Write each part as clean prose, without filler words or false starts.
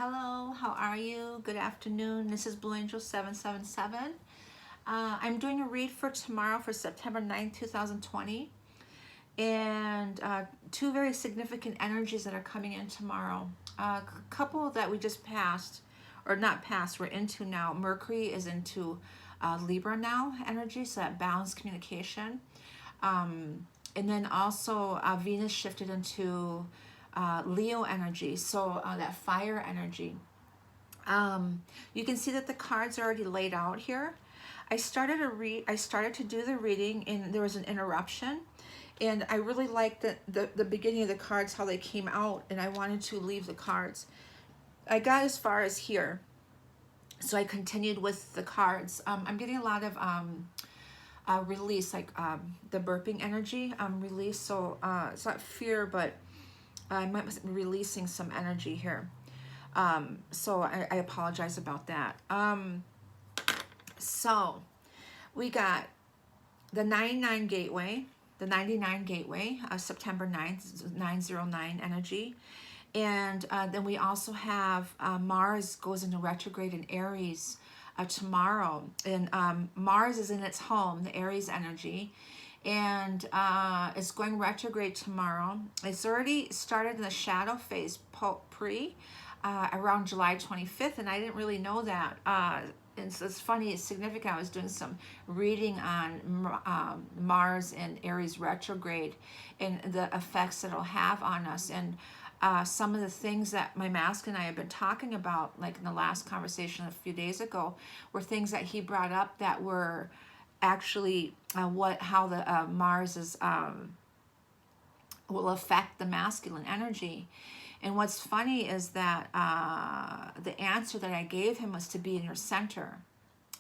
Hello, how are you? Good afternoon. This is Blue Angel 777. I'm doing a read for tomorrow for September 9th, 2020. And two very significant energies that are coming in tomorrow. A couple that we just passed, or not passed, we're into now. Mercury is into Libra now energy, so that balanced communication. And then also Venus shifted into Leo energy, so that fire energy. You can see that the cards are already laid out here. I started to do the reading, and there was an interruption, and I really liked the beginning of the cards, how they came out, and I wanted to leave the cards. I got as far as here, so I continued with the cards. I'm getting a lot of release, like the burping energy release, so it's not fear, but I might be releasing some energy here. So I apologize about that. So we got the 99 gateway, the 99 gateway, September 9th, 909 energy. And then we also have Mars goes into retrograde in Aries tomorrow. And Mars is in its home, the Aries energy. And it's going retrograde tomorrow. It's already started in the shadow phase around July 25th, and I didn't really know that. And so it's funny, it's significant. I was doing some reading on Mars and Aries retrograde and the effects that it'll have on us. And some of the things that my mask and I have been talking about, like in the last conversation a few days ago, were things that he brought up that were actually how the Mars is will affect the masculine energy. And what's funny is that the answer that I gave him was to be in your center,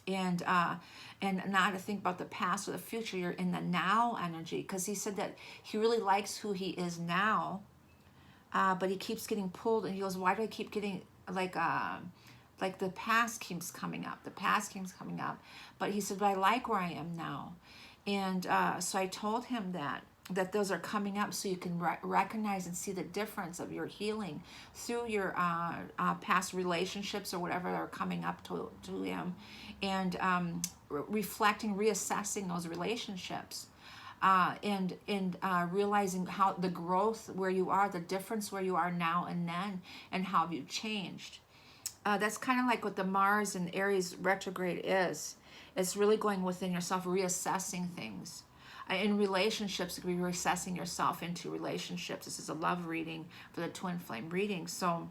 and not to think about the past or the future. You're in the now energy, because he said that he really likes who he is now, but he keeps getting pulled, and he goes, why do I keep getting like the past keeps coming up, but he said, but I like where I am now. And so I told him that those are coming up, so you can recognize and see the difference of your healing through your past relationships or whatever are coming up to him, and reflecting, reassessing those relationships, and realizing how the growth where you are, the difference where you are now and then, and how you've changed. That's kind of like what the Mars and Aries retrograde is. It's really going within yourself, reassessing things. In relationships, you could be reassessing yourself into relationships. This is a love reading for the twin flame reading. So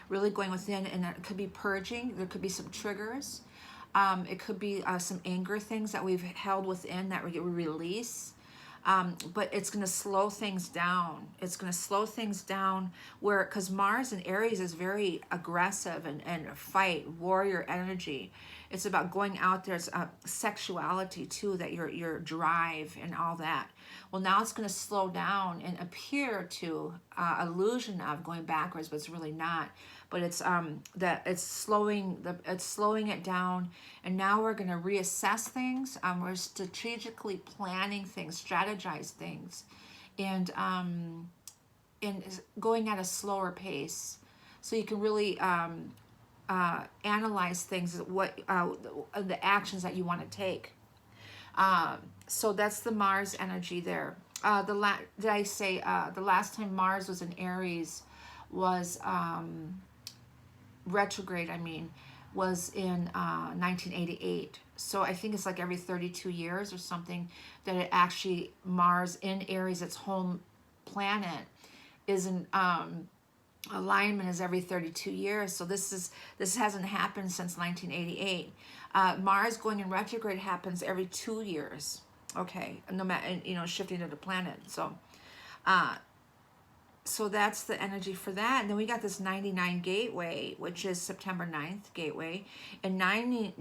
really going within, and it could be purging. There could be some triggers. It could be some anger things that we've held within that we release. But it's going to slow things down. It's going to slow things down because Mars in Aries is very aggressive and fight, warrior energy. It's about going out there. It's sexuality too, that your drive and all that. Well, now it's going to slow down and appear to illusion of going backwards, but it's really not. But it's that it's slowing it down, and now we're going to reassess things. We're strategically planning things, strategize things, and going at a slower pace, so you can really analyze things, what the actions that you want to take. So that's the Mars energy there. The last time Mars was in Aries was retrograde, was in 1988. So I think it's like every 32 years or something that it actually, Mars in Aries, its home planet, is in alignment is every 32 years. So this hasn't happened since 1988. Mars going in retrograde happens every 2 years. Okay, no matter, shifting to the planet. So that's the energy for that. And then we got this 99 gateway, which is September 9th gateway. And 9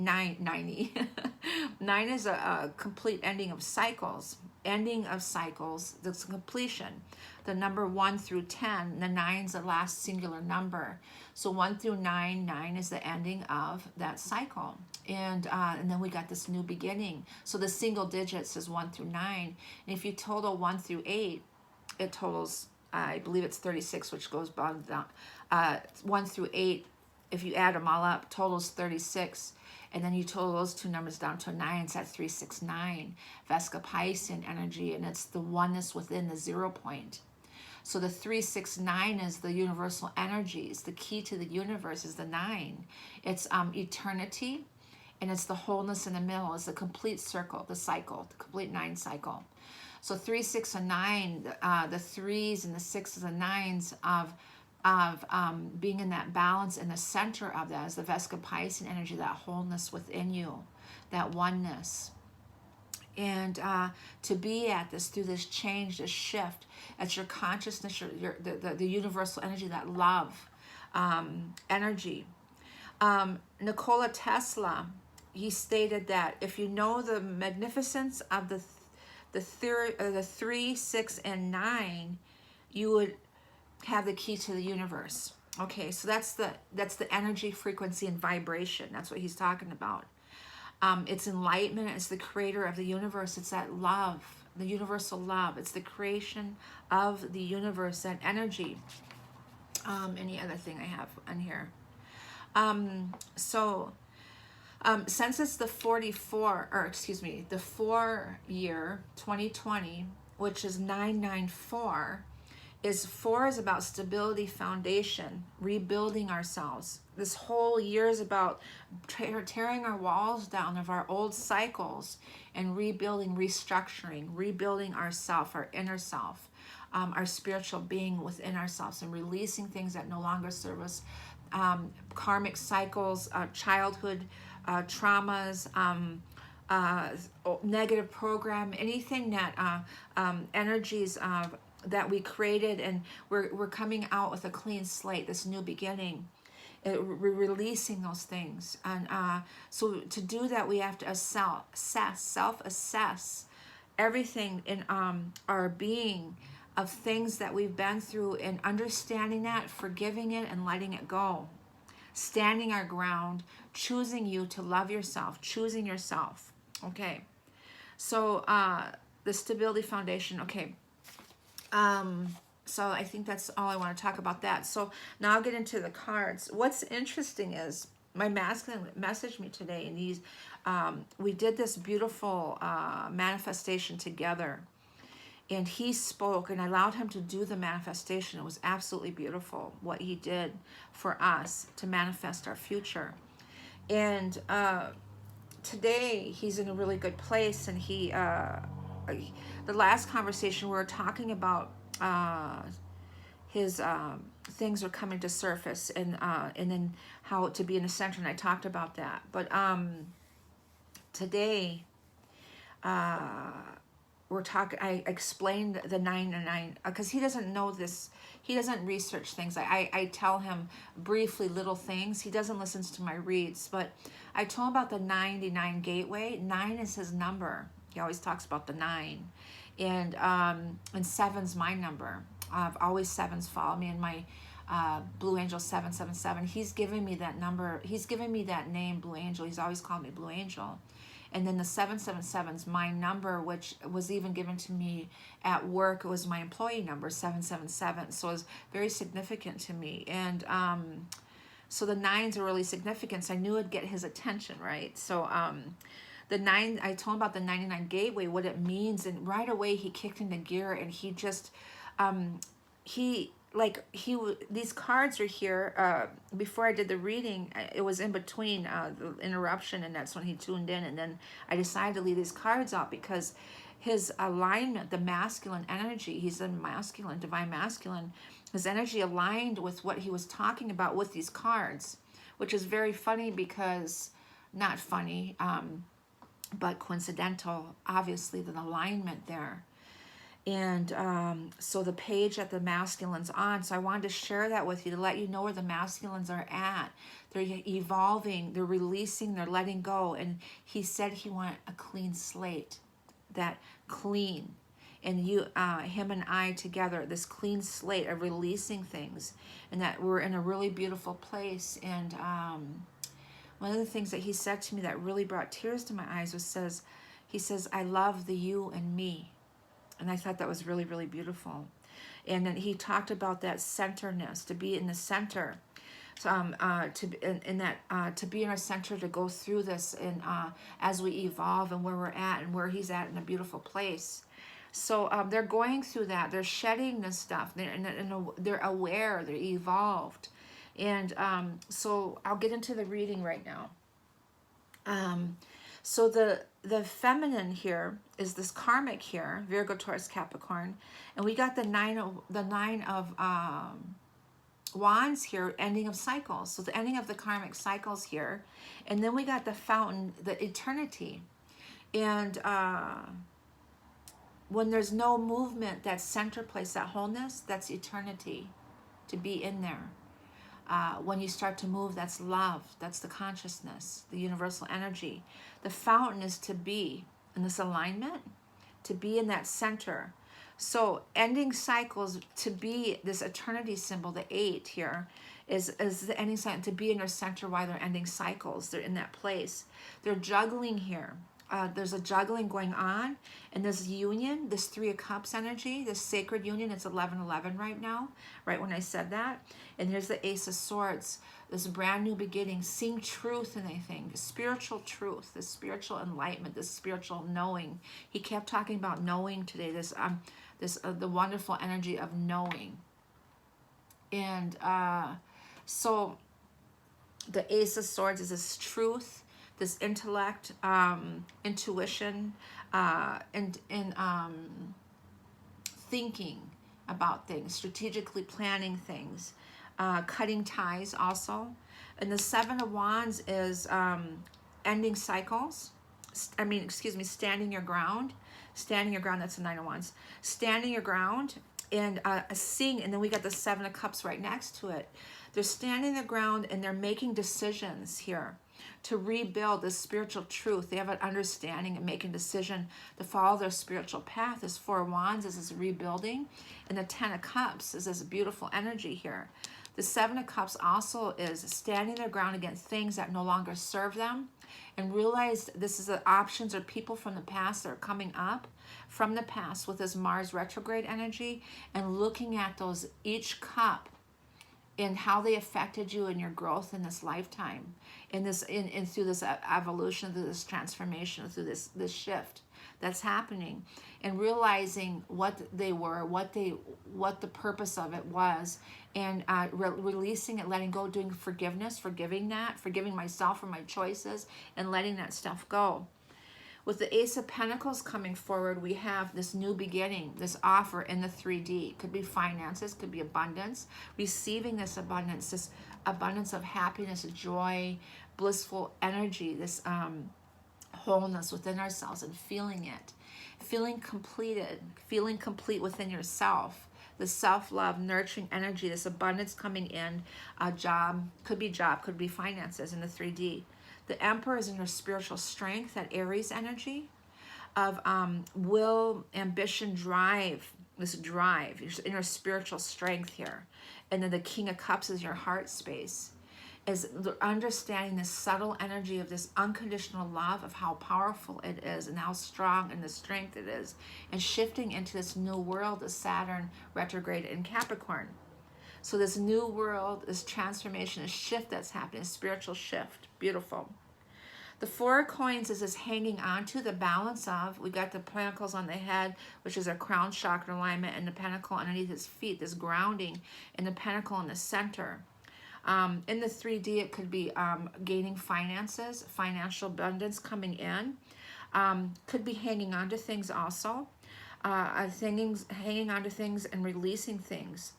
is a complete ending of cycles. That's completion. The number 1 through 10, the 9 is the last singular number. So 1 through 9, 9 is the ending of that cycle. And then we got this new beginning. So the single digits is 1 through 9. And if you total 1 through 8, it totals I believe it's 36, which goes down 1 through 8. If you add them all up, totals 36. And then you total those two numbers down to a 9, it's at 369, Vesca Piscean energy, and it's the oneness within the 0 point. So the 369 is the universal energies. The key to the universe is the 9. It's eternity, and it's the wholeness in the middle. It's the complete circle, the cycle, the complete 9 cycle. So 3, 6, and 9, the 3s and the 6s and 9s of being in that balance in the center of that is the Vesca Piscean energy, that wholeness within you, that oneness. And to be at this, through this change, this shift, it's your consciousness, the universal energy, that love energy. Nikola Tesla, he stated that if you know the magnificence of the 3, 6, and 9, you would have the key to the universe. Okay, so that's the energy, frequency, and vibration. That's what he's talking about. It's enlightenment. It's the creator of the universe. It's that love, the universal love. It's the creation of the universe, that energy. Any other thing I have on here? Since it's the 4 year 2020, which is 994, 4 is about stability, foundation, rebuilding ourselves. This whole year is about tearing our walls down of our old cycles and rebuilding, restructuring, rebuilding ourself, our inner self, our spiritual being within ourselves, and releasing things that no longer serve us, karmic cycles, childhood traumas, negative program, anything that energies that we created, and we're coming out with a clean slate, this new beginning. We're releasing those things. And so to do that, we have to self-assess everything in our being, of things that we've been through, and understanding that, forgiving it, and letting it go. Standing our ground, choosing you to love yourself, choosing yourself. Okay. So the stability foundation. Okay. So I think that's all I want to talk about that. So now I'll get into the cards. What's interesting is my masculine messaged me today, and we did this beautiful manifestation together, and he spoke, and I allowed him to do the manifestation. It was absolutely beautiful what he did for us to manifest our future. And today he's in a really good place, and the last conversation we were talking about his things are coming to surface, and then how to be in the center, and I talked about that. But today we're talking. I explained the 9 and 9 because he doesn't know this. He doesn't research things. I tell him briefly little things. He doesn't listen to my reads, but I told him about the 99 gateway. 9 is his number. He always talks about the 9, and 7's my number. Always 7s follow me, and my Blue Angel 777. He's given me that number. He's given me that name, Blue Angel. He's always called me Blue Angel. And then the 777's my number, which was even given to me at work. It was my employee number, 777. So it was very significant to me. And so the 9s are really significant. So I knew I'd get his attention, right? So the 9, I told him about the 99 gateway, what it means. And right away he kicked into gear, and he just, these cards are here. Before I did the reading, it was in between the interruption, and that's when he tuned in. And then I decided to leave these cards out because his alignment, the masculine energy, he's a masculine, divine masculine, his energy aligned with what he was talking about with these cards, which is very funny because, not funny, but coincidental, obviously, the alignment there. And so the page that the masculine's on, so I wanted to share that with you to let you know where the masculines are at. They're evolving, they're releasing, they're letting go. And he said he wanted a clean slate, that clean. And you, him and I together, this clean slate of releasing things, and that we're in a really beautiful place. And one of the things that he said to me that really brought tears to my eyes was, he says, I love the you and me. And I thought that was really, really beautiful. And then he talked about that centerness, to be in the center. So, to be in our center, to go through this, and as we evolve, and where we're at and where he's at, in a beautiful place. So they're going through that. They're shedding this stuff. They're aware. They're evolved. And so I'll get into the reading right now. So the feminine here is this karmic here, Virgo, Taurus, Capricorn, and we got the nine of wands here, ending of cycles. So the ending of the karmic cycles here, and then we got the fountain, the eternity. And when there's no movement, that center place, that wholeness, that's eternity, to be in there. When you start to move, that's love, that's the consciousness, the universal energy. The fountain is to be in this alignment, to be in that center. So ending cycles, to be this eternity symbol, the 8 here, is the ending cycle, to be in their center while they're ending cycles. They're in that place. They're juggling here. There's a juggling going on, and this union, this 3 of Cups energy, this sacred union, it's 11:11 right now, right when I said that. And here's the Ace of Swords, this brand new beginning, seeing truth in anything, the spiritual truth, the spiritual enlightenment, the spiritual knowing. He kept talking about knowing today, the wonderful energy of knowing. And so the Ace of Swords is this truth, this intellect, intuition, and thinking about things, strategically planning things, cutting ties also. And the 7 of Wands is ending cycles. Standing your ground. Standing your ground, that's the 9 of Wands. Standing your ground and seeing, and then we got the 7 of Cups right next to it. They're standing their ground and they're making decisions here to rebuild this spiritual truth. They have an understanding and making a decision to follow their spiritual path. This 4 of Wands is this rebuilding, and the 10 of Cups is this beautiful energy here. The 7 of Cups also is standing their ground against things that no longer serve them, and realize this is the options or people from the past that are coming up from the past with this Mars retrograde energy, and looking at those, each cup, and how they affected you in your growth in this lifetime, in through this evolution, through this transformation, through this shift that's happening, and realizing what they were, what the purpose of it was, and releasing it, letting go, doing forgiveness, forgiving myself for my choices, and letting that stuff go. With the Ace of Pentacles coming forward, we have this new beginning, this offer in the 3D. Could be finances, could be abundance, receiving this abundance of happiness, joy, blissful energy, this wholeness within ourselves, and feeling it, feeling completed, feeling complete within yourself. The self-love, nurturing energy, this abundance coming in, job, could be finances in the 3D. The Emperor is in your spiritual strength, that Aries energy of will, ambition, drive, this drive, your inner spiritual strength here. And then the King of Cups is your heart space, is understanding this subtle energy of this unconditional love, of how powerful it is and how strong and the strength it is, and shifting into this new world, the Saturn retrograde in Capricorn. So this new world, this transformation, this shift that's happening, a spiritual shift. Beautiful. The 4 of Coins is this hanging on to the balance of, we got the Pentacles on the head, which is a crown chakra alignment, and the Pentacle underneath his feet, this grounding, and the Pentacle in the center. In the 3D, it could be gaining finances, financial abundance coming in. Could be hanging on to things also. Hanging on to things and releasing things.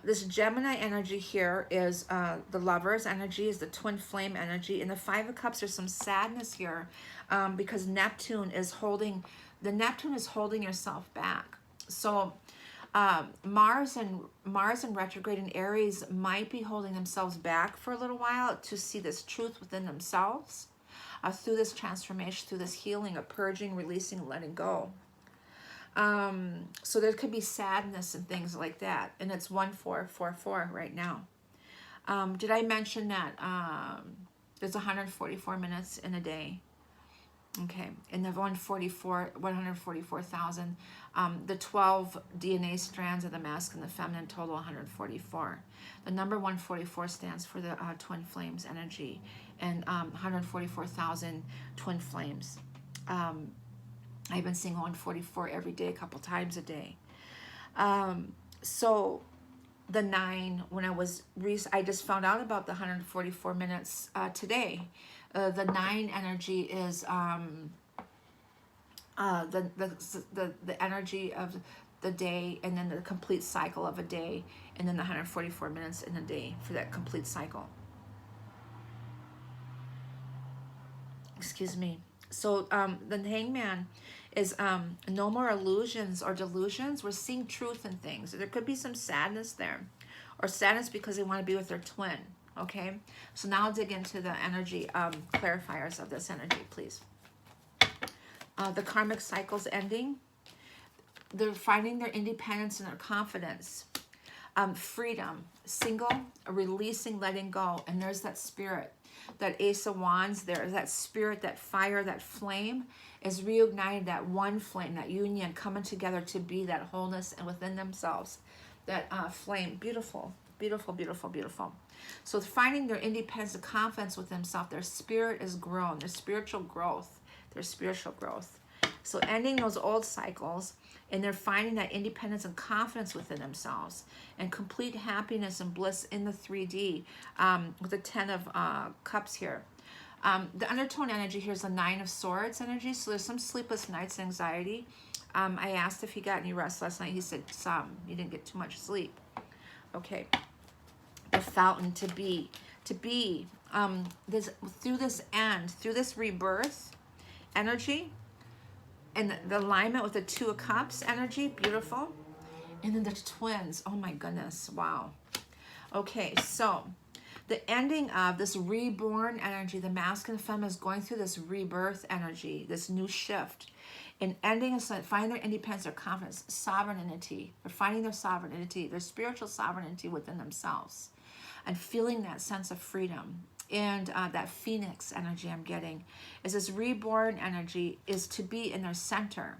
This Gemini energy here is the Lover's energy, is the twin flame energy. In the 5 of Cups, there's some sadness here because Neptune is holding yourself back. So Mars and retrograde in Aries might be holding themselves back for a little while to see this truth within themselves through this transformation, through this healing, of purging, releasing, letting go. So there could be sadness and things like that. And it's 1444 right now. Did I mention that there's 144 minutes in a day? Okay, and the 144,000, the 12 DNA strands of the masculine and the feminine, total 144. The number 144 stands for the twin flames energy, and 144,000 twin flames. I've been seeing 144 every day, a couple times a day. So the 9, when I just found out about the 144 minutes today. The 9 energy is the energy of the day, and then the complete cycle of a day, and then the 144 minutes in a day for that complete cycle. Excuse me. So the hangman is no more illusions or delusions. We're seeing truth in things. There could be some sadness there, or sadness because they want to be with their twin. Okay, so now I'll dig into the energy clarifiers of this energy, please. The karmic cycle's ending. They're finding their independence and their confidence. Freedom, single, releasing, letting go. And there's that spirit, that Ace of Wands there. That spirit, that fire, that flame is reignited, that one flame, that union coming together to be that wholeness and within themselves. That flame, beautiful, beautiful, beautiful, beautiful. So finding their independence and confidence with themselves, their spirit is grown, their spiritual growth, So ending those old cycles, and they're finding that independence and confidence within themselves, and complete happiness and bliss in the 3D with the 10 of Cups here. The undertone energy here is the 9 of Swords energy, so there's some sleepless nights and anxiety. I asked if he got any rest last night. He said some. He didn't get too much sleep. Okay. The fountain, to be this through this rebirth energy, and the alignment with the 2 of Cups energy, beautiful. And then the twins, oh my goodness, wow. Okay, so the ending of this reborn energy, the masculine and feminine is going through this rebirth energy, this new shift. And ending is finding their independence, their confidence, sovereignty. They're finding their sovereignty, their spiritual sovereignty within themselves, and feeling that sense of freedom. And that phoenix energy I'm getting is this reborn energy is to be in their center.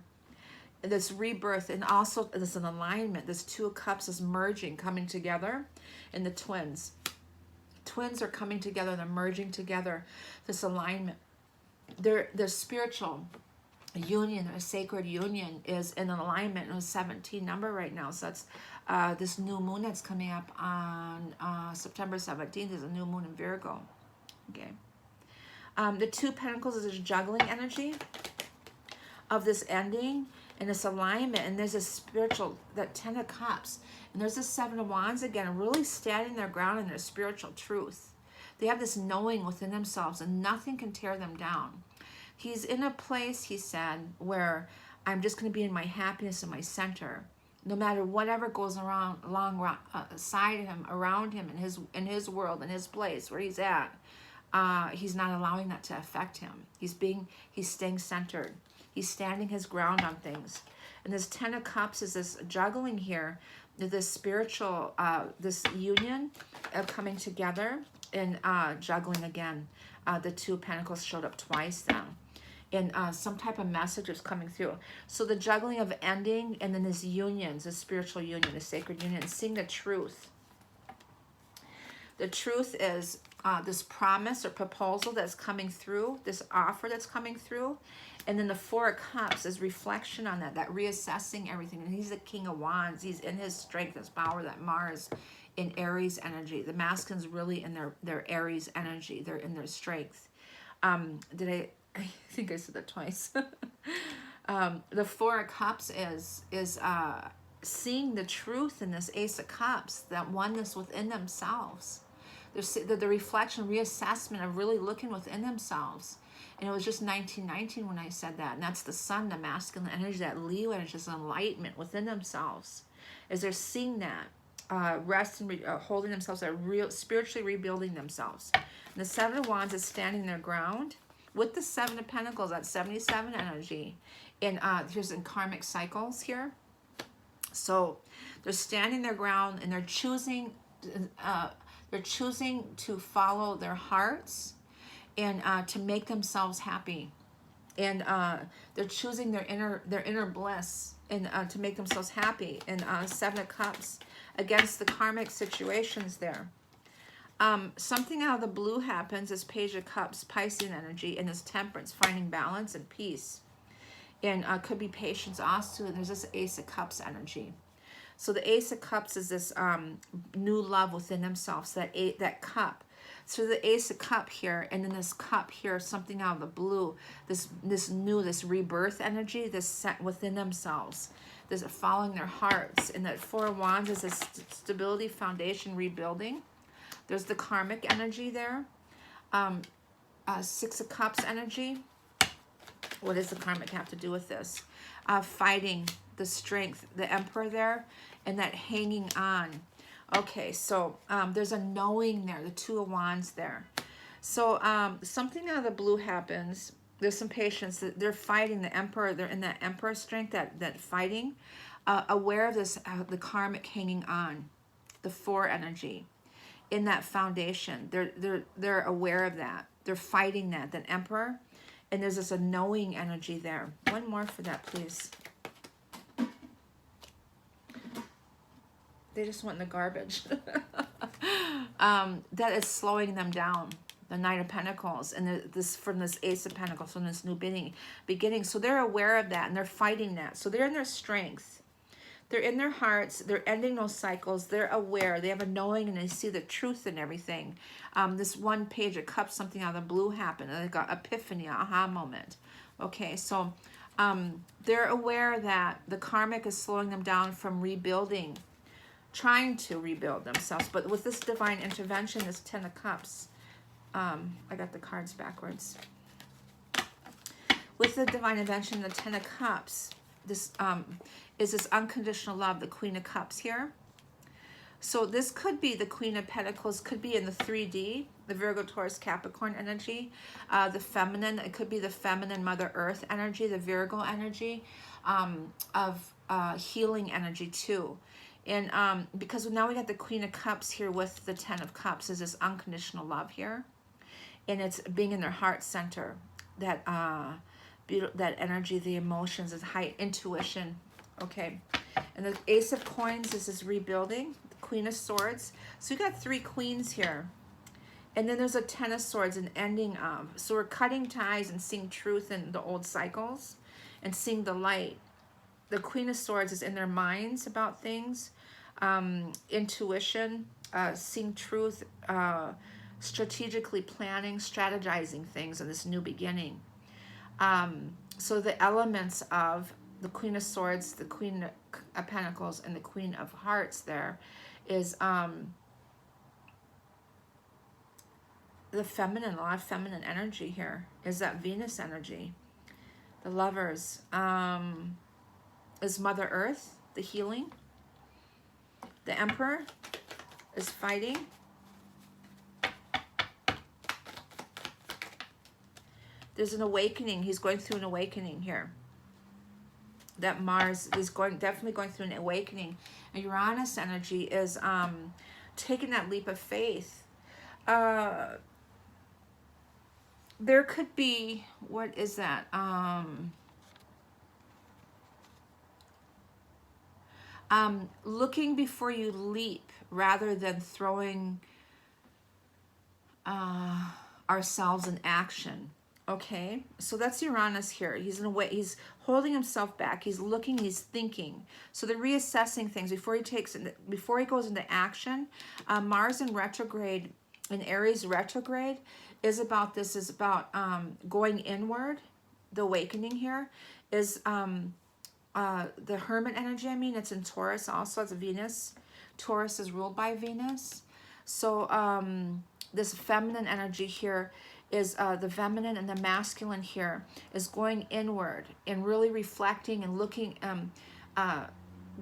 This rebirth, and also there's an alignment. This 2 of Cups is merging, coming together, and the twins. Twins are coming together, they're merging together. This alignment. Their spiritual union, their sacred union is in an alignment, in a 17 number right now. So that's this new moon that's coming up on September 17th is a new moon in Virgo. Okay. The 2 Pentacles is this juggling energy of this ending and this alignment, and there's a spiritual, that 10 of Cups, and there's this 7 of Wands again, really standing their ground in their spiritual truth. They have this knowing within themselves, and nothing can tear them down. He's in a place, he said, where I'm just going to be in my happiness and my center. No matter whatever goes around side of him, around him, in his world, in his place where he's at, he's not allowing that to affect him. He's staying centered. He's standing his ground on things. And this 10 of Cups is this juggling here, this spiritual, this union of coming together and juggling again. The 2 of Pentacles showed up twice now. And some type of message is coming through. So the juggling of ending, and then this union, this spiritual union, the sacred union, seeing the truth. The truth is this promise or proposal that's coming through, this offer that's coming through. And then the 4 of Cups is reflection on that reassessing everything. And he's the King of Wands. He's in his strength, his power, that Mars in Aries energy. The masculine's really in their Aries energy. They're in their strength. I think I said that twice. The 4 of Cups is seeing the truth in this Ace of Cups, that oneness within themselves. The reflection, reassessment of really looking within themselves. And it was just 1919 when I said that. And that's the sun, the masculine energy, that Leo energy, just enlightenment within themselves. As they're seeing that, rest and holding themselves, spiritually rebuilding themselves. And the 7 of Wands is standing their ground with the 7 of Pentacles, that 77 energy. And here's in karmic cycles here. So they're standing their ground, and they're choosing to follow their hearts and to make themselves happy. and they're choosing their inner bliss and to make themselves happy. And Seven of Cups against the karmic situations there. Something out of the blue happens is Page of Cups, Piscean energy, and this Temperance, finding balance and peace. And could be patience also. And there's this Ace of Cups energy. So the Ace of Cups is this new love within themselves, that cup. So the Ace of Cup here, and then this cup here, something out of the blue, this rebirth energy, this set within themselves, this following their hearts. And that Four of Wands is a stability, foundation, rebuilding. There's the karmic energy there. Six of Cups energy. What does the karmic have to do with this? Fighting, the strength, the Emperor there, and that hanging on. Okay, so there's a knowing there, the Two of Wands there. So something out of the blue happens. There's some patience. They're fighting the Emperor. They're in that Emperor strength, that fighting. Aware of this, the karmic hanging on, the Four energy. In that foundation, they're aware of that. They're fighting that Emperor. And there's this a knowing energy there. One more for that, please. They just went in the garbage. That is slowing them down. The Knight of Pentacles. And this from this Ace of Pentacles, from this new beginning. So they're aware of that and they're fighting that. So they're in their strength. They're in their hearts. They're ending those cycles. They're aware. They have a knowing and they see the truth in everything. This one Page of Cups, something out of the blue happened. They got epiphany, aha moment. Okay, so they're aware that the karmic is slowing them down from rebuilding, trying to rebuild themselves. But with this divine intervention, this Ten of Cups, I got the cards backwards. With the divine intervention, the Ten of Cups, this is this unconditional love, the Queen of Cups here. So this could be the Queen of Pentacles, could be in the 3D, the Virgo, Taurus, Capricorn energy, the feminine, it could be the feminine Mother Earth energy, the Virgo energy, of healing energy too. And because now we got the Queen of Cups here with the Ten of Cups, is this unconditional love here. And it's being in their heart center, that that energy, the emotions, is high intuition. Okay, and the Ace of Coins is this rebuilding, the Queen of Swords. So you got three queens here. And then there's a Ten of Swords, an ending of. So we're cutting ties and seeing truth in the old cycles and seeing the light. The Queen of Swords is in their minds about things, intuition, seeing truth, strategically planning, strategizing things in this new beginning. So the elements of the Queen of Swords, the Queen of Pentacles, and the Queen of Hearts there is the feminine, a lot of feminine energy here is that Venus energy. The Lovers is Mother Earth, the healing. The Emperor is fighting. There's an awakening. He's going through an awakening here. That Mars is definitely going through an awakening. And Uranus energy is taking that leap of faith. There could be, what is that? Looking before you leap rather than throwing ourselves in action. Okay, so that's Uranus here. He's in a way, he's holding himself back. He's looking, he's thinking. So they're reassessing things before he goes into action. Mars in retrograde, in Aries retrograde, is about this. Is about going inward. The awakening here is the Hermit energy. I mean, it's in Taurus also. It's Venus. Taurus is ruled by Venus. So this feminine energy here is the feminine, and the masculine here is going inward and really reflecting and looking,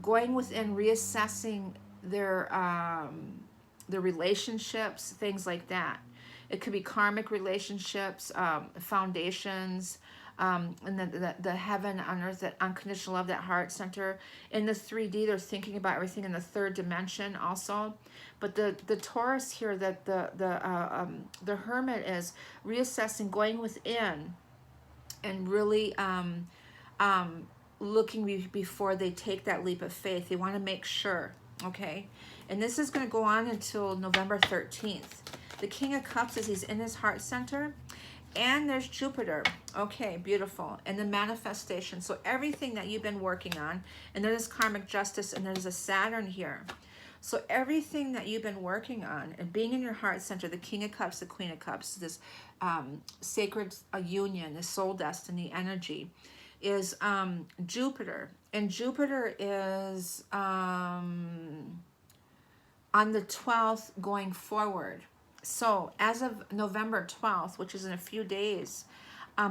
going within, reassessing their relationships, things like that. It could be karmic relationships, foundations, and the heaven on earth, that unconditional love, that heart center. In the 3D, they're thinking about everything in the third dimension also. But the Taurus here, that the Hermit is reassessing, going within, and really looking before they take that leap of faith. They want to make sure, okay? And this is going to go on until November 13th. The King of Cups is he's in his heart center. And there's Jupiter. Okay, beautiful. And the manifestation. So everything that you've been working on, and there's karmic justice, and there's a Saturn here. So everything that you've been working on, and being in your heart center, the King of Cups, the Queen of Cups, this sacred union, the soul destiny energy, is Jupiter. And Jupiter is on the 12th going forward. So as of November 12th, which is in a few days,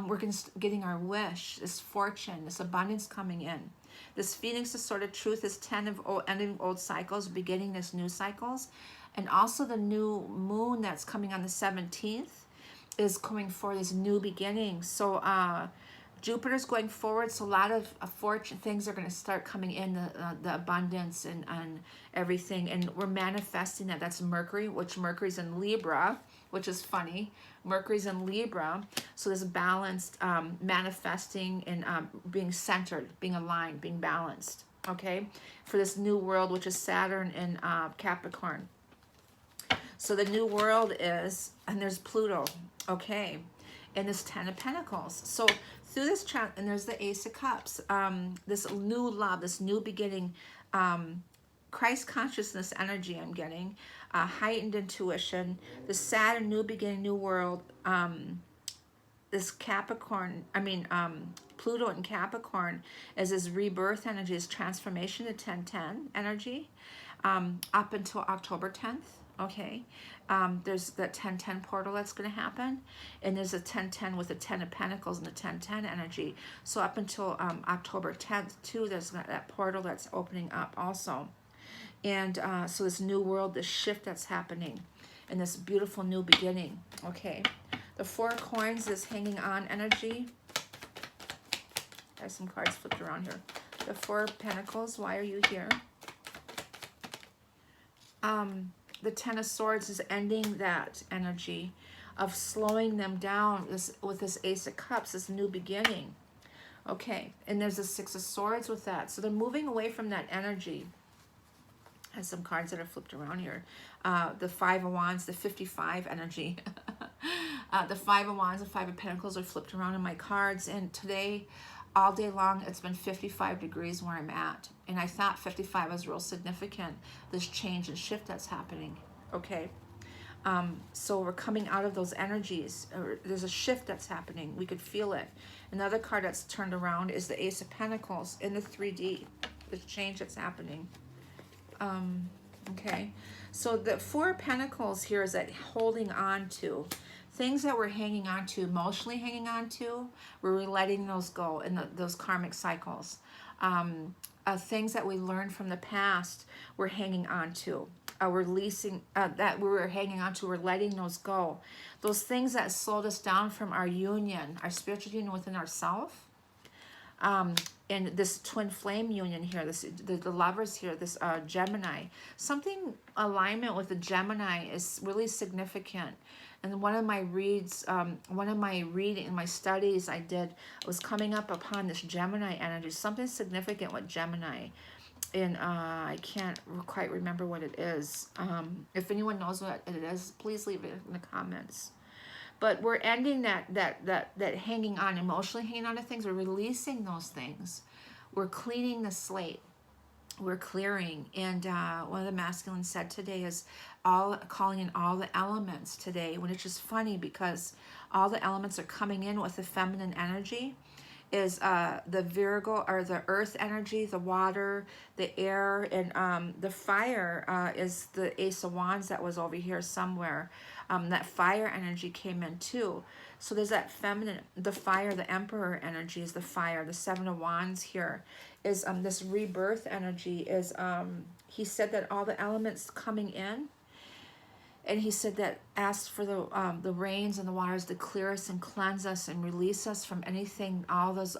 we're getting our wish, this fortune, this abundance coming in. This Phoenix, is sort of truth, is 10 of ending old cycles, beginning this new cycles. And also the new moon that's coming on the 17th is coming for this new beginning. So Jupiter's going forward, so a lot of fortune things are going to start coming in, the abundance and everything, and we're manifesting that. That's Mercury, which Mercury's in Libra, which is funny. Mercury's in Libra, so there's a balanced manifesting and being centered, being aligned, being balanced, okay, for this new world, which is Saturn in Capricorn. So the new world is, and there's Pluto, okay, and this 10 of Pentacles. So through this chart, and there's the Ace of Cups, this new love, this new beginning, Christ consciousness energy I'm getting, heightened intuition, the Saturn, new beginning, new world, this Capricorn, Pluto in Capricorn is this rebirth energy, this transformation to 1010 energy, up until October 10th. Okay, there's that 1010 portal that's going to happen, and there's a 1010 with the 10 of Pentacles and the 1010 energy. So up until October 10th too, there's that portal that's opening up also. And so this new world, this shift that's happening, and this beautiful new beginning. Okay, the 4 of Coins is hanging on energy. I have some cards flipped around here. The 4 of Pentacles, why are you here? The 10 of Swords is ending that energy of slowing them down with this Ace of Cups, this new beginning. Okay, and there's a 6 of Swords with that. So they're moving away from that energy. I have some cards that are flipped around here. The 5 of Wands, the 55 energy. The 5 of Wands, the 5 of Pentacles are flipped around in my cards. And today, all day long, it's been 55 degrees where I'm at. And I thought 55 was real significant, this change and shift that's happening. Okay. So we're coming out of those energies. There's a shift that's happening. We could feel it. Another card that's turned around is the Ace of Pentacles in the 3D. The change that's happening. Okay. So the 4 of Pentacles here is that holding on to. Things that we're hanging on to, emotionally hanging on to, we're letting those go in those karmic cycles. Things that we learned from the past, we're hanging on to. Releasing that we were hanging on to, we're letting those go. Those things that slowed us down from our union, our spiritual union within ourselves. And this twin flame union here, the lovers here, this Gemini. Something alignment with the Gemini is really significant. And one of my my studies I did was coming up upon this Gemini energy, something significant with Gemini. And I can't quite remember what it is. If anyone knows what it is, please leave it in the comments. But we're ending that hanging on, emotionally hanging on to things. We're releasing those things. We're cleaning the slate. We're clearing. And one of the masculines said today is calling in all the elements today, when it's just funny because all the elements are coming in with the feminine energy. Is the Virgo, or the earth energy, the water, the air, and the fire is the Ace of Wands that was over here somewhere. That fire energy came in too. So there's that feminine, the fire, the Emperor energy is the fire. The 7 of Wands here is this rebirth energy. Is he said that all the elements coming in. And he said that asked for the rains and the waters to clear us and cleanse us and release us from anything, all those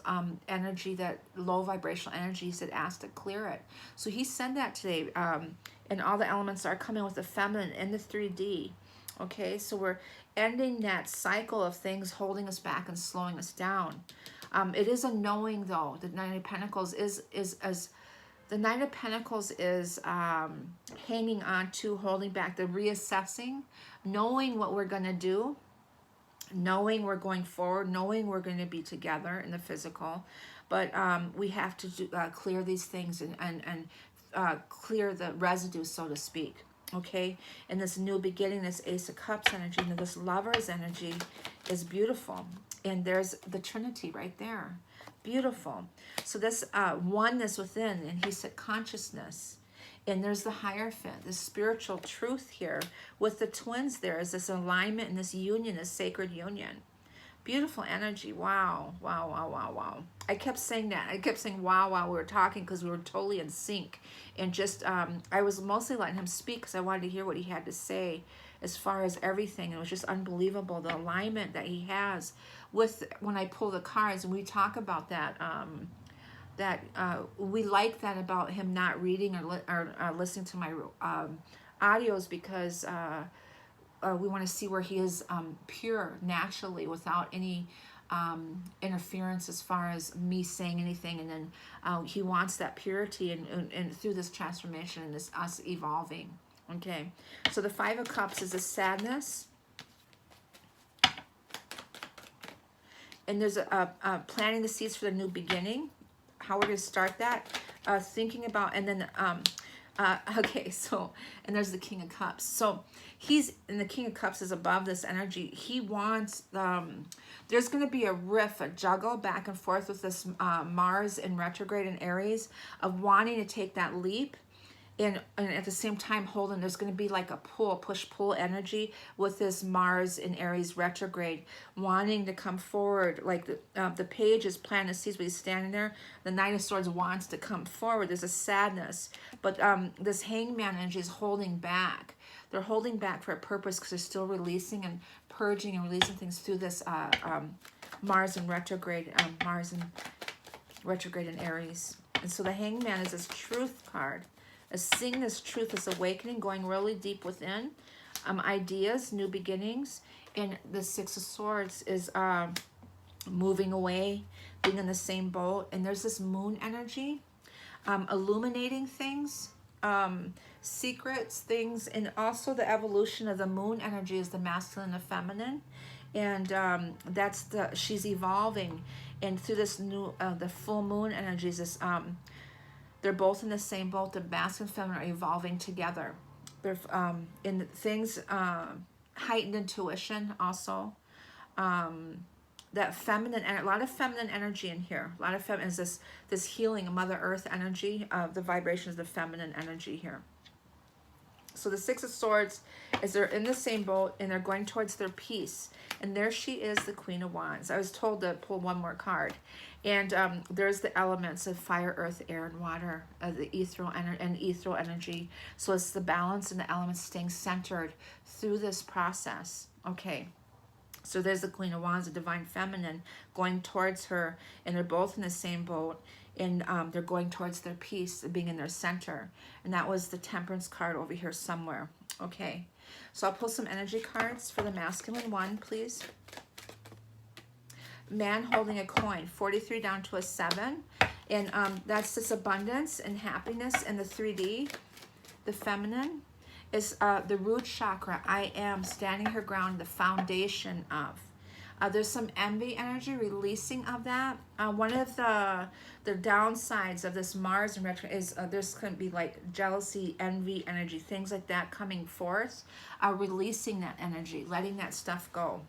energy, that low vibrational energy. He said asked to clear it. So he said that today. And all the elements are coming with the feminine in the 3D. Okay, so we're ending that cycle of things holding us back and slowing us down. It is a knowing, though. The Nine of Pentacles is as the Nine of Pentacles is hanging on to, holding back, the reassessing, knowing what we're going to do, knowing we're going forward, knowing we're going to be together in the physical. But we have to clear these things and clear the residue, so to speak. Okay, and this new beginning, this Ace of Cups energy, and this Lover's energy is beautiful. And there's the Trinity right there. Beautiful. So this oneness within, and he said consciousness. And there's the Hierophant, the spiritual truth here. With the twins, there is this alignment and this union, this sacred union. Beautiful energy. Wow, wow, wow, wow, wow. I kept saying that. I kept saying wow while we were talking because we were totally in sync. And just, I was mostly letting him speak because I wanted to hear what he had to say as far as everything. It was just unbelievable, the alignment that he has with, when I pull the cards, and we talk about that, we like that about him not reading or listening to my audios, because we want to see where he is pure naturally without any interference as far as me saying anything. And then he wants that purity and through this transformation and this us evolving. Okay, so the Five of Cups is a sadness. And there's a planting the seeds for the new beginning. How we're going to start that. Thinking about, and then okay, so, and there's the King of Cups. So he's, and the King of Cups is above this energy. He wants, there's going to be a riff, a juggle back and forth with this Mars in retrograde in Aries, of wanting to take that leap. And at the same time holding, there's going to be like a pull, push-pull energy with this Mars in Aries retrograde, wanting to come forward. Like the page is planting the seeds, but he's standing there. The Knight of Swords wants to come forward. There's a sadness. But this Hangman energy is holding back. They're holding back for a purpose because they're still releasing and purging and releasing things through this Mars in retrograde, in Aries. And so the Hangman is this truth card. Seeing this truth, this awakening, going really deep within, ideas, new beginnings. And the Six of Swords is moving away, being in the same boat. And there's this moon energy, illuminating things, secrets, things. And also the evolution of the moon energy is the masculine and the feminine. And that's she's evolving. And through this new, the full moon energy is this, they're both in the same boat. The masculine and feminine are evolving together. They're in things, heightened intuition also. That feminine, and a lot of feminine energy in here. A lot of feminine is this healing, Mother Earth energy. The vibration is the feminine energy here. So the Six of Swords is they're in the same boat and they're going towards their peace. And there she is, the Queen of Wands. I was told to pull one more card. And there's the elements of fire, earth, air, and water, the ethereal energy. So it's the balance and the elements staying centered through this process. Okay. So there's the Queen of Wands, the divine feminine, going towards her. And they're both in the same boat. And they're going towards their peace, being in their center. And that was the Temperance card over here somewhere. Okay. So I'll pull some energy cards for the masculine one, please. Man holding a coin, 43 down to a 7. And that's this abundance and happiness. And the 3D, the feminine, is the root chakra. I am standing her ground, the foundation of. There's some envy energy, releasing of that. One of the downsides of this Mars in retrograde is there's going to be like jealousy, envy energy, things like that coming forth. Releasing that energy, letting that stuff go.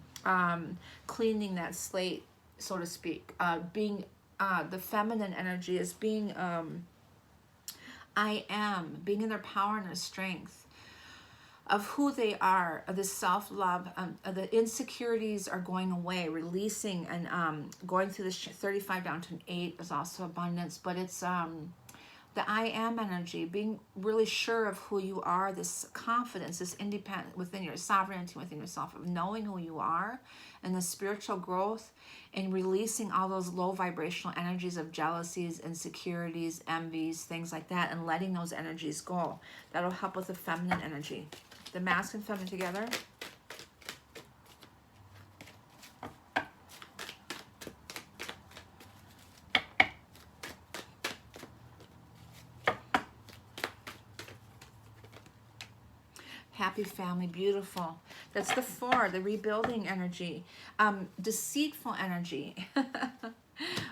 Cleaning that slate, so to speak. Being the feminine energy is being I am, being in their power and their strength of who they are, of the self-love. The insecurities are going away, releasing and going through this 35 down to an 8 is also abundance. But it's the I am energy, being really sure of who you are, this confidence, this independence within your sovereignty, within yourself, of knowing who you are, and the spiritual growth, and releasing all those low vibrational energies of jealousies, insecurities, envies, things like that, and letting those energies go. That'll help with the feminine energy. The masculine and feminine together. Happy family, beautiful. That's the 4, the rebuilding energy. Deceitful energy.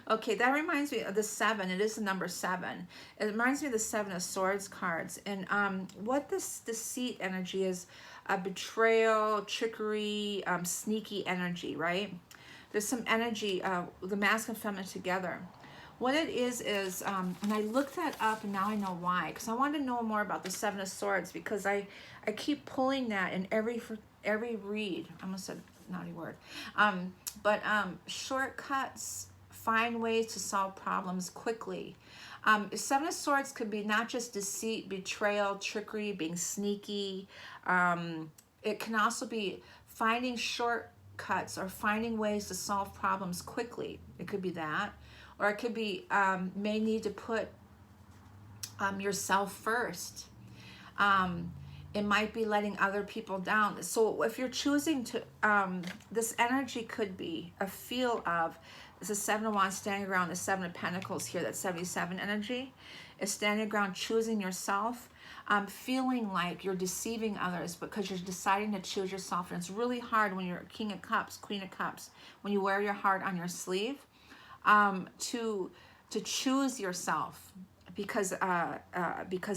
Okay, that reminds me of the 7. It is the number 7. It reminds me of the 7 of Swords cards. And what this deceit energy is, betrayal, trickery, sneaky energy, right? There's some energy, the masculine and feminine together. What it is, and I looked that up and now I know why. Because I wanted to know more about the 7 of Swords, because I keep pulling that in every read. I almost said naughty word. Shortcuts, find ways to solve problems quickly. 7 of Swords could be not just deceit, betrayal, trickery, being sneaky. It can also be finding shortcuts or finding ways to solve problems quickly. It could be that. Or it could be, may need to put yourself first. It might be letting other people down. So if you're choosing to, this energy could be a feel of, it's a 7 of Wands standing around the 7 of Pentacles here, that 77 energy is standing around choosing yourself, feeling like you're deceiving others because you're deciding to choose yourself. And it's really hard when you're King of Cups, Queen of Cups, when you wear your heart on your sleeve, to choose yourself, because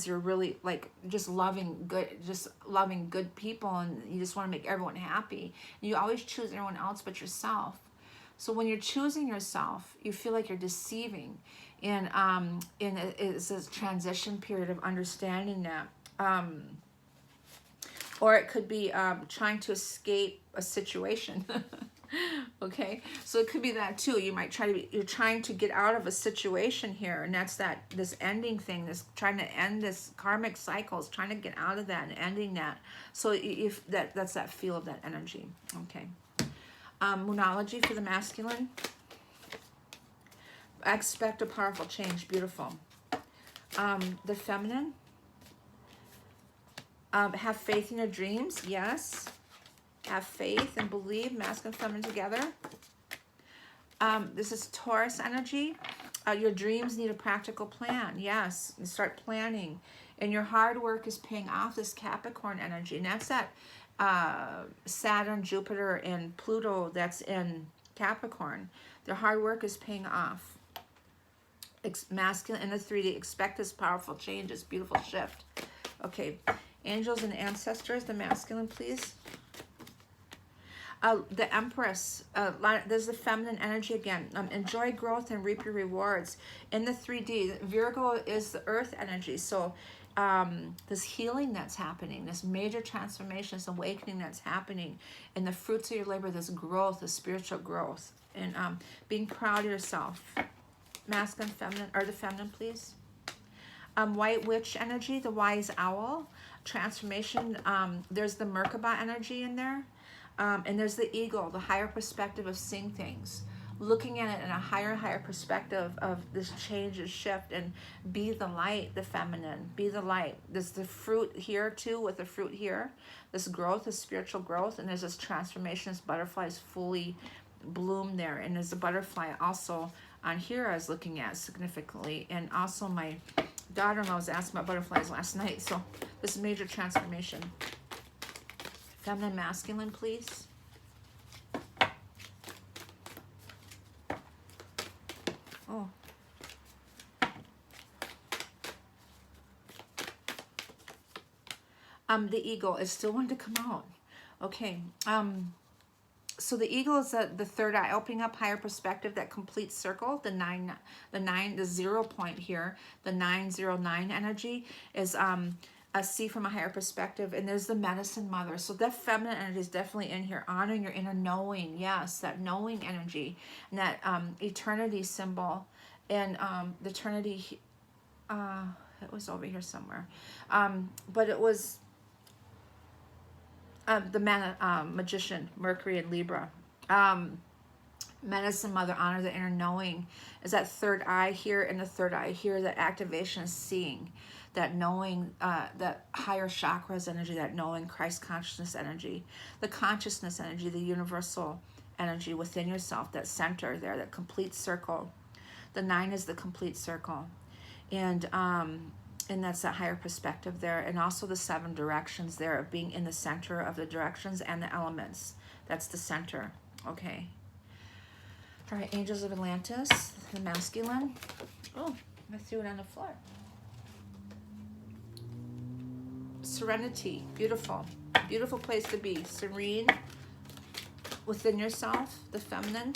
you're really like just loving good people, and you just want to make everyone happy. And you always choose everyone else but yourself. So when you're choosing yourself, you feel like you're deceiving, and it's a transition period of understanding that. Or it could be trying to escape a situation. Okay, so it could be that too. You might you're trying to get out of a situation here, and that's this ending thing, this trying to end this karmic cycles, trying to get out of that and ending that. So if that's that feel of that energy. Okay. Monology for the masculine. Expect a powerful change. Beautiful. The feminine. Have faith in your dreams. Yes. Have faith and believe. Masculine and feminine together. This is Taurus energy. Your dreams need a practical plan. Yes. You start planning. And your hard work is paying off, this Capricorn energy. And that's that Saturn, Jupiter, and Pluto that's in Capricorn. Their hard work is paying off. Masculine in the 3D. Expect this powerful change, this beautiful shift. Okay. Angels and ancestors, the masculine, please. The Empress, there's the feminine energy again. Enjoy growth and reap your rewards. In the 3D, Virgo is the earth energy. So this healing that's happening, this major transformation, this awakening that's happening, and the fruits of your labor, this growth, the spiritual growth, and being proud of yourself. Masculine, feminine, or the feminine, please. White witch energy, the wise owl, transformation. There's the Merkaba energy in there. And there's the eagle, the higher perspective of seeing things, looking at it in a higher perspective of this change and shift, and be the light, the feminine, be the light. There's the fruit here too, with the fruit here, this growth, this spiritual growth, and there's this transformation, this butterfly's fully bloomed there, and there's a butterfly also on here I was looking at significantly, and also my daughter-in-law was asking about butterflies last night, so this major transformation. Feminine, masculine, please. Oh. The eagle is still wanting to come out. Okay. So the eagle is the third eye, opening up higher perspective, that complete circle, the 0 point here, the 909 energy is see from a higher perspective. And there's the medicine mother. So that feminine energy is definitely in here, honoring your inner knowing. Yes, that knowing energy, and that eternity symbol, and the eternity, it was over here somewhere, but it was the magician, Mercury and Libra. Medicine mother, honor the inner knowing, is that third eye here, and the third eye here, that activation is seeing, that knowing, that higher chakras energy, that knowing, Christ consciousness energy, the consciousness energy, the universal energy within yourself, that center there, that complete circle. The 9 is the complete circle. And And that's that higher perspective there. And also the 7 directions there of being in the center of the directions and the elements. That's the center. Okay. All right, Angels of Atlantis, the masculine. Oh, I threw it on the floor. Serenity, beautiful. Beautiful place to be. Serene within yourself, the feminine.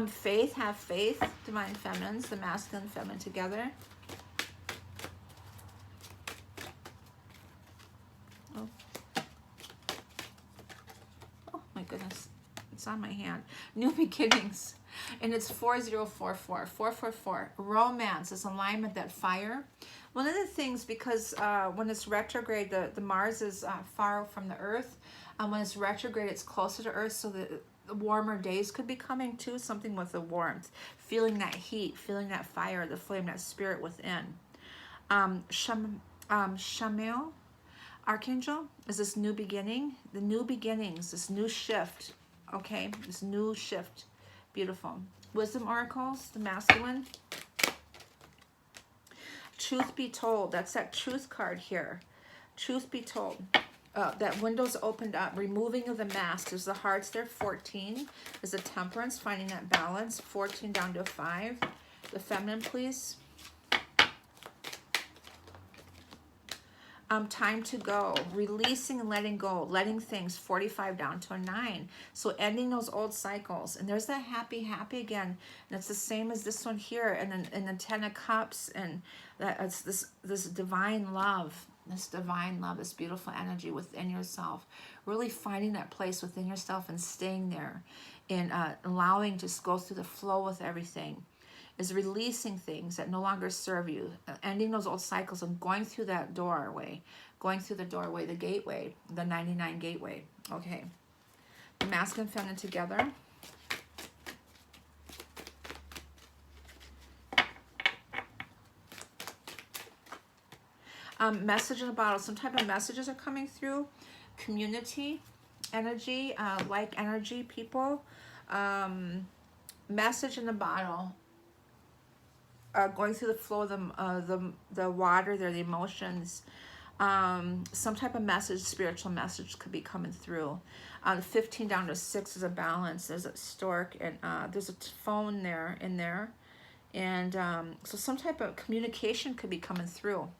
Faith, have faith, divine feminines, the masculine and feminine together. Oh. Oh my goodness, it's on my hand. New beginnings, and it's 4044, 444. Romance is alignment, that fire. One of the things, because when it's retrograde, the Mars is far from the Earth. When it's retrograde, it's closer to Earth, so the warmer days could be coming too, something with the warmth, feeling that heat, feeling that fire, the flame, that spirit within. Shamael, Archangel, is this new beginning, the new beginnings, this new shift, okay, this new shift, beautiful. Wisdom oracles, the masculine. Truth be told, that's that truth card here. Truth be told. That window's opened up, removing of the mask. There's the hearts there, 14. There's the temperance, finding that balance, 14 down to a 5. The feminine, please. Time to go, releasing and letting go, letting things, 45 down to a 9. So ending those old cycles. And there's that happy, happy again. And it's the same as this one here. And then the 10 of Cups, and that it's this divine love. This divine love, this beautiful energy within yourself, really finding that place within yourself and staying there, and allowing to go through the flow with everything, is releasing things that no longer serve you, ending those old cycles and going through that doorway, the gateway, the 99 gateway. Okay, the masculine and feminine together. Message in a bottle. Some type of messages are coming through. Community energy, like energy, people. Message in the bottle. Going through the flow of the water there, the emotions. Some type of message, spiritual message could be coming through. 15 down to 6 is a balance. There's a stork, and there's a phone there, in there. And so some type of communication could be coming through.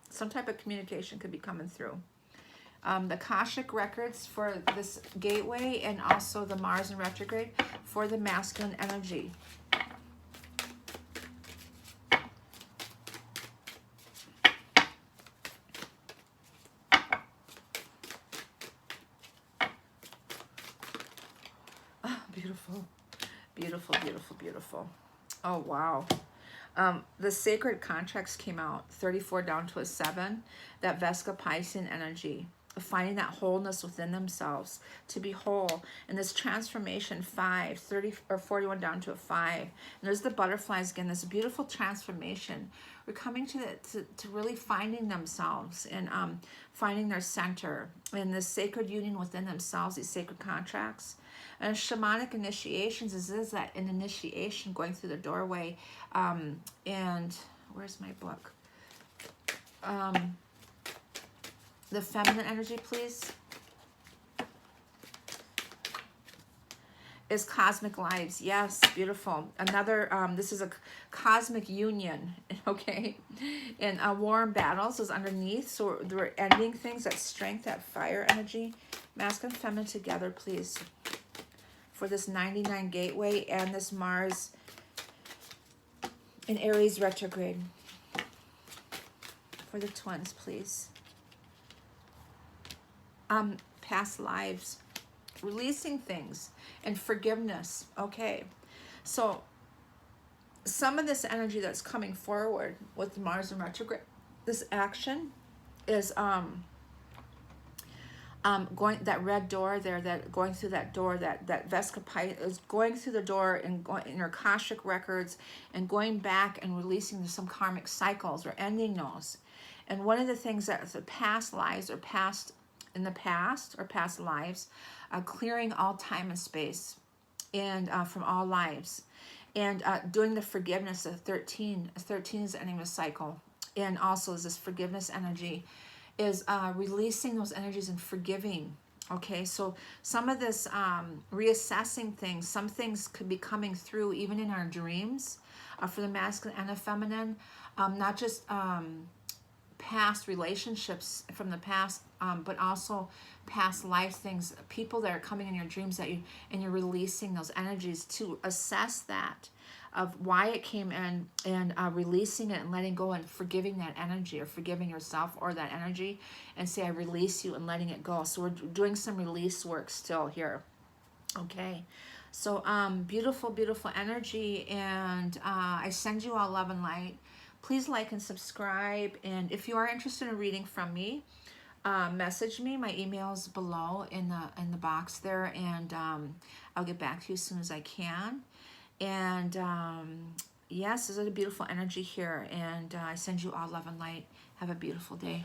The Akashic records for this gateway, and also the Mars in retrograde for the masculine energy. Oh, beautiful, beautiful, beautiful, beautiful. Oh, wow. The sacred contracts came out, 34 down to a 7. That Vesca Piscean energy, finding that wholeness within themselves, to be whole. And this transformation, 5, 30 or 41 down to a 5. And there's the butterflies again, this beautiful transformation. We're coming to really finding themselves, and finding their center, and this sacred union within themselves, these sacred contracts. And shamanic initiations is that an initiation going through the doorway. And where's my book? The feminine energy, please. Is cosmic lives. Yes, beautiful. Another, this is a cosmic union, okay? And warm battles is underneath. So we're ending things, that strength, that fire energy. Masculine and feminine together, please. For this 99 gateway and this Mars in Aries retrograde. For the twins, please. Past lives. Releasing things and forgiveness. Okay. So some of this energy that's coming forward with Mars in retrograde, this action is going that red door there, that going through that door, that Vesca is going through the door and going in your Akashic records and going back and releasing some karmic cycles or ending those. And one of the things that the past lives or past in the past or past lives, clearing all time and space, and from all lives, and doing the forgiveness of 13. 13 is the ending of a cycle, and also is this forgiveness energy, is releasing those energies and forgiving. Okay, so some of this reassessing things, some things could be coming through even in our dreams, for the masculine and the feminine, not just past relationships from the past, but also past life things, people that are coming in your dreams that you, and you're releasing those energies to assess that, of why it came in, and releasing it and letting go and forgiving that energy, or forgiving yourself or that energy, and say, I release you, and letting it go. So we're doing some release work still here. Okay, so beautiful, beautiful energy, and I send you all love and light. Please like and subscribe, and if you are interested in reading from me, message me. My email is below in the box there, and I'll get back to you as soon as I can. And yes, this is a beautiful energy here, and I send you all love and light. Have a beautiful day.